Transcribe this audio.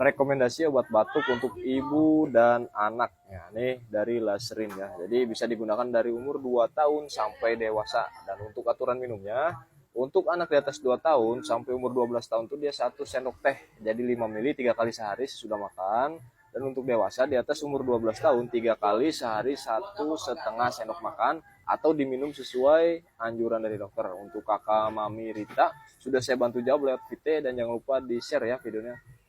rekomendasi obat batuk untuk ibu dan anak ya, nih dari Lasrin ya. Jadi bisa digunakan dari umur 2 tahun sampai dewasa. Dan untuk aturan minumnya, untuk anak di atas 2 tahun sampai umur 12 tahun tuh dia 1 sendok teh. Jadi 5 mili 3 kali sehari sesudah makan. Dan untuk dewasa di atas umur 12 tahun 3 kali sehari 1,5 sendok makan atau diminum sesuai anjuran dari dokter. Untuk kakak Mami Rita sudah saya bantu jawab lewat VT dan jangan lupa di-share ya videonya.